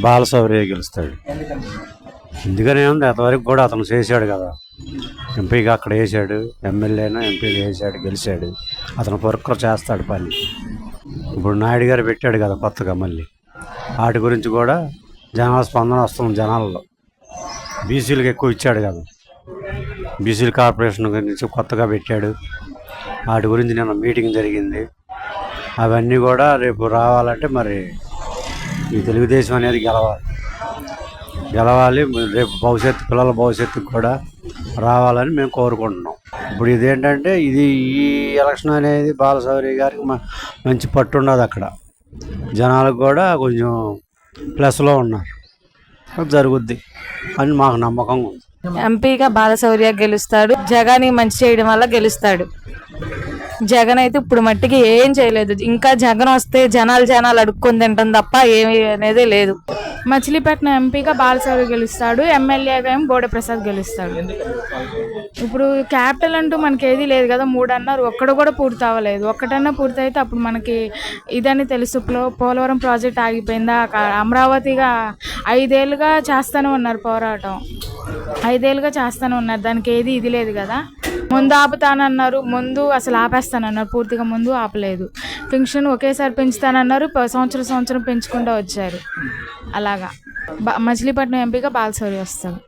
బాలశౌర్య గెలుస్తాడు. ఎందుకనే ఉంది, అంతవరకు కూడా అతను చేశాడు కదా, ఎంపీగా అక్కడ వేసాడు, ఎమ్మెల్యేనా ఎంపీగా వేసాడు, గెలిచాడు. అతను పొరక్కలు చేస్తాడు పని. ఇప్పుడు నాయుడు గారు పెట్టాడు కదా కొత్తగా, మళ్ళీ వాటి గురించి కూడా జనాల స్పందన వస్తుంది. జనాల్లో బీసీలకు ఎక్కువ ఇచ్చాడు కదా, బీసీల కార్పొరేషన్ గురించి కొత్తగా పెట్టాడు. వాటి గురించి నిన్న మీటింగ్ జరిగింది. అవన్నీ కూడా రేపు రావాలంటే మరి ఈ తెలుగుదేశం అనేది గెలవాలి. రేపు భవిష్యత్తు, పిల్లల భవిష్యత్తుకు కూడా రావాలని మేము కోరుకుంటున్నాం. ఇప్పుడు ఇదేంటంటే ఈ ఎలక్షన్ అనేది బాలశౌరి గారికి మంచి పట్టు ఉన్నది. అక్కడ జనాలకు కూడా కొంచెం ప్లస్లో ఉన్నారు, జరుగుద్ది అని మాకు నమ్మకం ఉంది. ఎంపీగా బాలశౌర్య గెలుస్తాడు. జగన్ మంచి చేయడం వల్ల గెలుస్తాడు. జగన్ అయితే ఇప్పుడు మట్టికి ఏం చేయలేదు. ఇంకా జగన్ వస్తే జనాలు అడుక్కొని తింటాం తప్ప ఏమి అనేది లేదు. మచిలీపట్నం ఎంపీగా బాలశౌర్య గెలుస్తాడు. ఎమ్మెల్యేగా ఏమో బోడే ప్రసాద్ గెలుస్తాడు. ఇప్పుడు క్యాపిటల్ అంటూ మనకి ఏది లేదు కదా, 3 అన్నారు, ఒక్కడు కూడా పూర్తి అవ్వలేదు. ఒక్కటన్నా పూర్తి అయితే అప్పుడు మనకి ఇదని తెలుసు. పోలవరం ప్రాజెక్ట్ ఆగిపోయిందా, అమరావతిగా 5 ఏళ్ళుగా చేస్తూనే ఉన్నారు పోరాటం, 5 ఏళ్ళుగా చేస్తూనే ఉన్నారు. దానికి ఏది ఇది లేదు కదా. ముందు ఆపుతానన్నారు, ముందు అసలు ఆపేస్తానన్నారు, పూర్తిగా ముందు ఆపలేదు. పెన్షన్ ఒకేసారి పెంచుతానన్నారు, సంవత్సరం పెంచుకుంటూ వచ్చారు. అలాగా మచిలీపట్నం ఎంపీగా బాలశౌర్య వస్తారు.